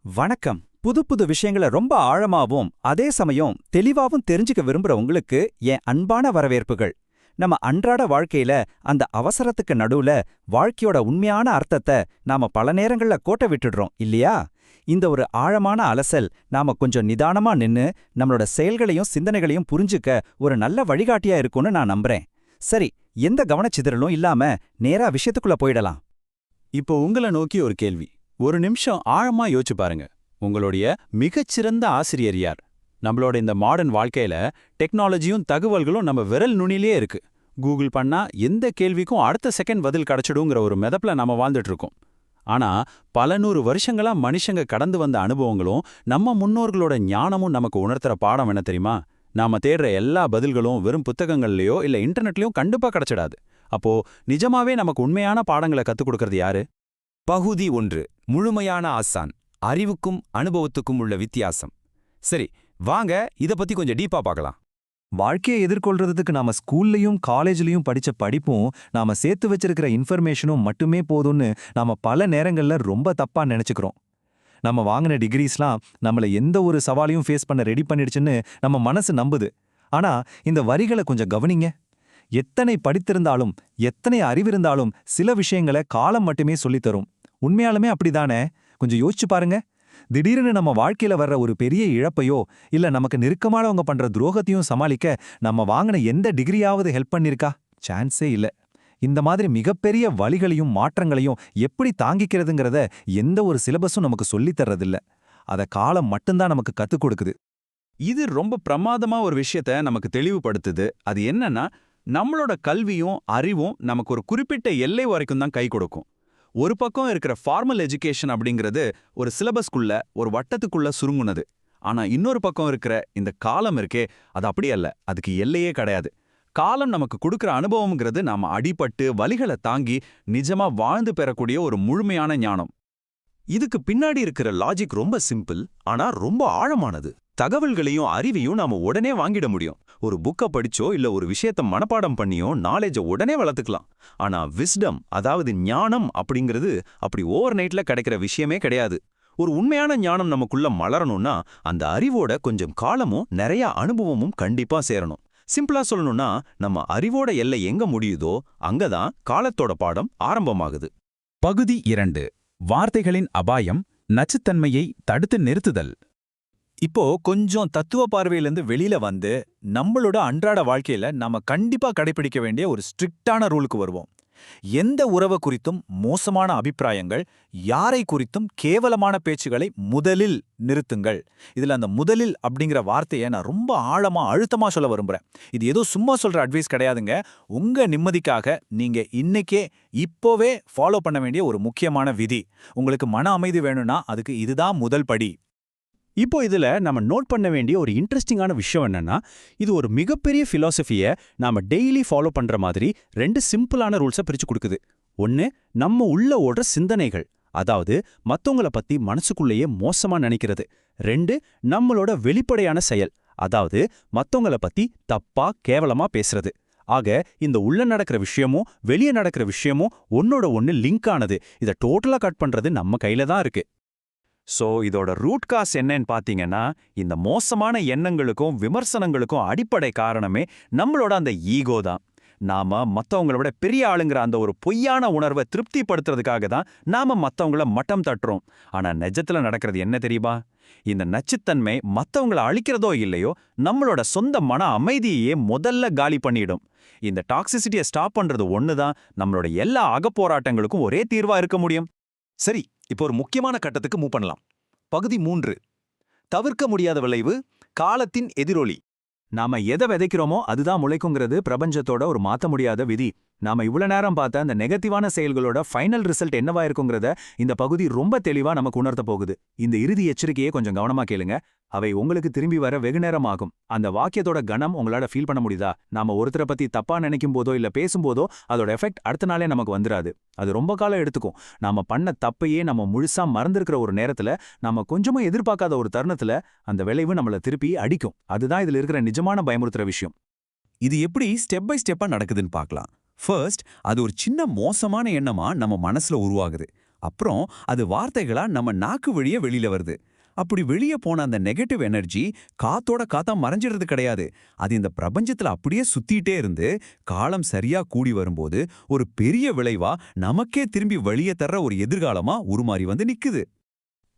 வணக்கம். புது புது விஷயங்கள ரொம்ப ஆழமாவும் அதே சமயம் தெளிவாவும் தெரிஞ்சுக்க விரும்புற உங்களுக்கு என் அன்பான வரவேற்புகள். நம்ம அன்றாட வாழ்க்கையில அந்த அவசரத்துக்கு நடுவுல வாழ்க்கையோட உண்மையான அர்த்தத்தை நாம பல நேரங்கள்ல கோட்ட விட்டுடுறோம் இல்லையா? இந்த ஒரு ஆழமான அலசல் நாம கொஞ்சம் நிதானமா நின்னு நம்மளோட செயல்களையும் சிந்தனைகளையும் புரிஞ்சுக்க ஒரு நல்ல வழிகாட்டியா இருக்கும்னு நான் நம்புறேன். சரி, எந்த கவனச்சிதறலும் இல்லாம நேரா விஷயத்துக்குள்ள போயிடலாம். இப்போ உங்களை நோக்கி ஒரு கேள்வி. ஒரு நிமிஷம் ஆழமா யோசிச்சு பாருங்க. உங்களுடைய மிகச்சிறந்த ஆசிரியர் யார்? நம்மளோட இந்த மாடர்ன் வாழ்க்கையில டெக்னாலஜியும் தகவல்களும் நம்ம விரல் நுனிலே இருக்கு. கூகுள் பண்ணா எந்த கேள்விக்கும் அடுத்த செகண்ட் பதில் கிடைச்சிடுங்கிற ஒரு மெதப்புல நம்ம வாழ்ந்துட்டு இருக்கோம். ஆனா பல நூறு வருஷங்களா மனுஷங்க கடந்து வந்த அனுபவங்களும் நம்ம முன்னோர்களோட ஞானமும் நமக்கு உணர்த்துற பாடம் என்ன தெரியுமா? நாம தேடுற எல்லா பதில்களும் வெறும் புத்தகங்கள்லயோ இல்ல இன்டர்நெட்லயும் கண்டிப்பா கிடைச்சிடாது. அப்போ நிஜமாவே நமக்கு உண்மையான பாடங்களை கத்துக் கொடுக்கறது யாரு? பகுதி 1. முழுமையான ஆசான். அறிவுக்கும் அனுபவத்துக்கும் உள்ள வித்தியாசம். சரி, வாங்க இத பத்தி கொஞ்சம் டீப்பா பார்க்கலாம். வாழ்க்கையை எதிர்கொள்றதுக்கு நாம ஸ்கூல்லையும் காலேஜ்லயும் படிச்ச படிப்பும் நாம சேர்த்து வச்சிருக்கிற இன்ஃபர்மேஷனும் மட்டுமே போதும்னு நாம பல நேரங்கள்ல ரொம்ப தப்பா நினைச்சுக்கிறோம். நம்ம வாங்கின டிகிரிஸ்லாம் நம்மள எந்த ஒரு சவாலையும் ஃபேஸ் பண்ண ரெடி பண்ணிடுச்சுன்னு நம்ம மனசு நம்புது. ஆனா இந்த வரிகளை கொஞ்சம் கவனிங்க. எத்தனை படித்திருந்தாலும் எத்தனை அறிவிருந்தாலும் சில விஷயங்களை காலம் மட்டுமே சொல்லித்தரும். உண்மையாலுமே அப்படிதானே? கொஞ்சம் யோசிச்சு பாருங்க. திடீர்னு நம்ம வாழ்க்கையில வர்ற ஒரு பெரிய இழப்பையோ இல்ல நமக்கு நெருக்கமானவங்க பண்ற துரோகத்தையும் சமாளிக்க நம்ம வாங்கின எந்த டிகிரியாவது ஹெல்ப் பண்ணிருக்கா? சான்ஸே இல்ல. இந்த மாதிரி மிகப்பெரிய வழிகளையும் மாற்றங்களையும் எப்படி தாங்கிக்கிறதுங்கிறத எந்த ஒரு சிலபஸும் நமக்கு சொல்லித் தர்றதில்ல. அத காலம் மட்டும்தான் நமக்கு கத்துக் கொடுக்குது. இது ரொம்ப பிரமாதமா ஒரு விஷயத்த நமக்கு தெளிவுபடுத்துது. அது என்னன்னா, நம்மளோட கல்வியும் அறிவும் நமக்கு ஒரு குறிப்பிட்ட எல்லை வரைக்கும் தான் கை கொடுக்கும். ஒரு பக்கம் இருக்கிற ஃபார்மல் எஜுகேஷன் அப்படிங்கிறது ஒரு சிலபஸ்குள்ள ஒரு வட்டத்துக்குள்ள சுருங்குனது. ஆனா இன்னொரு பக்கம் இருக்கிற இந்த காலம் இருக்கே, அது அப்படி அல்ல. அதுக்கு எல்லையே கிடையாது. காலம் நமக்கு கொடுக்கிற அனுபவம்ங்கிறது நாம அடிபட்டு வலிகளை தாங்கி நிஜமா வாழ்ந்து பெறக்கூடிய ஒரு முழுமையான ஞானம். இதுக்கு பின்னாடி இருக்கிற லாஜிக் ரொம்ப சிம்பிள், ஆனா ரொம்ப ஆழமானது. தகவல்களையும் அறிவையும் நாம உடனே வாங்கிட முடியும். ஒரு புக்க படிச்சோ இல்ல ஒரு விஷயத்த மனப்பாடம் பண்ணியோ நாலேஜ உடனே வளர்த்துக்கலாம். ஆனா விஸ்டம், அதாவது ஞானம் அப்படிங்கிறது அப்படி ஓவர் நைட்ல கிடைக்கிற விஷயமே கிடையாது. ஒரு உண்மையான ஞானம் நமக்குள்ள மலரணும்னா அந்த அறிவோட கொஞ்சம் காலமும் நிறைய அனுபவமும் கண்டிப்பா சேரணும். சிம்பிளா சொல்லணும்னா, நம்ம அறிவோட எல்லை எங்க முடியுதோ அங்கதான் காலத்தோட பாடம் ஆரம்பமாகுது. பகுதி 2. வார்த்தைகளின் அபாயம், நச்சுத்தன்மையை தடுத்து நிறுத்துதல். இப்போ கொஞ்சம் தத்துவ பார்வையிலிருந்து வெளியில வந்து நம்மளோட அன்றாட வாழ்க்கையில நாம கண்டிப்பா கடைபிடிக்க வேண்டிய ஒரு ஸ்ட்ரிக்டான ரூலுக்கு வருவோம். எந்த உறவு குறித்தும் மோசமான அபிப்பிராயங்கள், யாரை குறித்தும் கேவலமான பேச்சுகளை முதலில் நிறுத்துங்கள். இதுல அந்த முதலில் அப்படிங்கிற வார்த்தையை நான் ரொம்ப ஆழமா அழுத்தமா சொல்ல விரும்புறேன். இது ஏதோ சும்மா சொல்ற அட்வைஸ் கிடையாதுங்க. உங்க நிம்மதிக்காக நீங்க இன்னைக்கே இப்போவே ஃபாலோ பண்ண வேண்டிய ஒரு முக்கியமான விதி. உங்களுக்கு மன அமைதி வேணும்னா அதுக்கு இதுதான் முதல் படி. இப்போ இதுல நம்ம நோட் பண்ண வேண்டிய ஒரு இன்ட்ரெஸ்டிங்கான விஷயம் என்னன்னா, இது ஒரு மிகப்பெரிய ஃபிலாசபியை நாம டெய்லி ஃபாலோ பண்ற மாதிரி 2 சிம்பிளான ரூல்ஸை பிரிச்சு கொடுக்குது. 1, நம்ம உள்ள ஓடுற சிந்தனைகள், அதாவது மத்தவங்கள பத்தி மனசுக்குள்ளேயே மோசமா நினைக்கிறது. 2, நம்மளோட வெளிப்படையான செயல், அதாவது மத்தவங்கள பத்தி தப்பா கேவலமா பேசுறது. ஆக இந்த உள்ள நடக்கிற விஷயமும் வெளியே நடக்கிற விஷயமும் ஒன்னோட ஒன்னு லிங்க் ஆனது. இதை டோட்டலா கட் பண்றது நம்ம கையில தான் இருக்கு. சோ இதோட ரூட் காஸ் என்னன்னு பாத்தீங்கன்னா, இந்த மோசமான எண்ணங்களுக்கும் விமர்சனங்களுக்கும் அடிப்படை காரணமே நம்மளோட அந்த ஈகோ தான். நாம மத்தவங்களோட பெரிய ஆளுங்கிற அந்த ஒரு பொய்யான உணர்வை திருப்திப்படுத்துறதுக்காக தான் நாம மத்தவங்கள மட்டம் தட்டுறோம். ஆனா நிஜத்துல நடக்கிறது என்ன தெரியுமா? இந்த நச்சுத்தன்மை மத்தவங்கள அழிக்கிறதோ இல்லையோ, நம்மளோட சொந்த மன அமைதியையே முதல்ல காலி பண்ணிடும். இந்த டாக்ஸிசிட்டியை ஸ்டாப் பண்றது ஒண்ணுதான் நம்மளோட எல்லா அகப்போராட்டங்களுக்கும் ஒரே தீர்வா இருக்க முடியும். சரி, இப்போ ஒரு முக்கியமான கட்டத்துக்கு மூவ் பண்ணலாம். பகுதி 3. தவிர்க்க முடியாத விளைவு, காலத்தின் எதிரொலி. நாம எதை விதைக்கிறோமோ அதுதான் முளைக்குங்கிறது பிரபஞ்சத்தோட ஒரு மாத்த முடியாத விதி. நாம இவ்வளவு நேரம் பார்த்த அந்த நெகட்டிவான செயல்களோட ஃபைனல் ரிசல்ட் என்னவா இருக்குங்கிறத இந்த பகுதி ரொம்ப தெளிவா நமக்கு உணர்த்த போகுது. இந்த இறுதி எச்சரிக்கையை கொஞ்சம் கவனமா கேளுங்க. அவை உங்களுக்கு திரும்பி வர வெகு நேரம் ஆகும். அந்த வாக்கியத்தோட கணம் உங்களால ஃபீல் பண்ண முடியுதா? நாம ஒருத்தரை பத்தி தப்பா நினைக்கும் போதோ இல்ல பேசும்போதோ அதோட எஃபெக்ட் அடுத்த நாளே நமக்கு வந்துராது. அது ரொம்ப காலம் எடுத்துக்கும். நாம பண்ண தப்பையே நம்ம முழுசா மறந்திருக்கிற ஒரு நேரத்துல, நாம கொஞ்சமா எதிர்பார்க்காத ஒரு தருணத்துல அந்த விளைவு நம்மள திருப்பி அடிக்கும். அதுதான் இதுல இருக்கிற நிஜமான பயமுறுத்துற விஷயம். இது எப்படி ஸ்டெப் பை ஸ்டெப்பா நடக்குதுன்னு பார்க்கலாம். ஃபர்ஸ்ட், அது ஒரு சின்ன மோசமான எண்ணமா நம்ம மனசுல உருவாகுது. அப்புறம் அது வார்த்தைகளா நம்ம நாக்கு வழியே வெளியில வருது. அப்படி வெளியே போன அந்த நெகட்டிவ் எனர்ஜி காத்தோட காத்தா மறைஞ்சிடுறது கிடையாது. அது இந்த பிரபஞ்சத்துல அப்படியே சுத்திட்டே இருந்து காலம் சரியா கூடி வரும்போது ஒரு பெரிய விளைவா நமக்கே திரும்பி வெளியே தர்ற ஒரு எதிர்காலமா உருமாறி வந்து நிக்குது.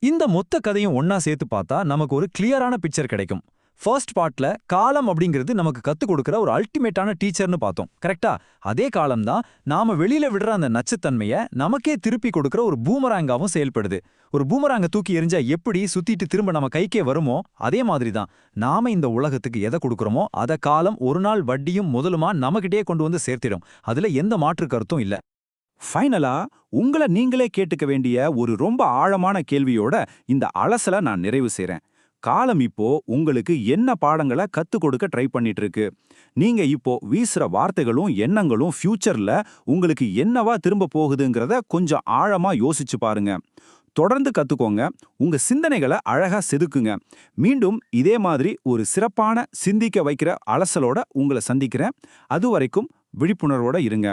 இந்த மொத்த கதையும் ஒன்னா சேர்த்து பார்த்தா நமக்கு ஒரு கிளியரான பிக்சர் கிடைக்கும். ஃபர்ஸ்ட் பார்ட்ல காலம் அப்படிங்கிறது நமக்கு கத்துக் கொடுக்கிற ஒரு அல்டிமேட்டான டீச்சர்னு பார்த்தோம், கரெக்டா? அதே காலம் தான் நாம வெளியில விடுற அந்த நச்சுத்தன்மையை நமக்கே திருப்பி கொடுக்கிற ஒரு பூமராங்காவும் செயல்படுது. ஒரு பூமராங்க தூக்கி எறிஞ்சா எப்படி சுத்திட்டு திரும்ப நம்ம கைக்கே வருமோ அதே மாதிரி தான் நாம இந்த உலகத்துக்கு எதை கொடுக்கறோமோ அத காலம் ஒரு நாள் வட்டியும் முதலுமா நமக்கிட்டே கொண்டு வந்து சேர்த்திடும். அதுல எந்த மாற்று கருத்தும் இல்ல. ஃபைனலா உங்களை நீங்களே கேட்டுக்க வேண்டிய ஒரு ரொம்ப ஆழமான கேள்வியோட இந்த அலசலை நான் நிறைவு செய்றேன். காலம் இப்போ உங்களுக்கு என்ன பாடங்களை கத்துக் கொடுக்க ட்ரை பண்ணிட்டு இருக்கு? நீங்க இப்போ வீசுற வார்த்தைகளும் எண்ணங்களும் ஃபியூச்சர்ல உங்களுக்கு என்னவா திரும்ப போகுதுங்கிறத கொஞ்சம் ஆழமா யோசிச்சு பாருங்க. தொடர்ந்து கத்துக்கோங்க, உங்க சிந்தனைகளை அழகா செதுக்குங்க. மீண்டும் இதே மாதிரி ஒரு சிறப்பான சிந்திக்க வைக்கிற அலசலோட உங்களை சந்திக்கிறேன். அது வரைக்கும் விழிப்புணர்வோட இருங்க.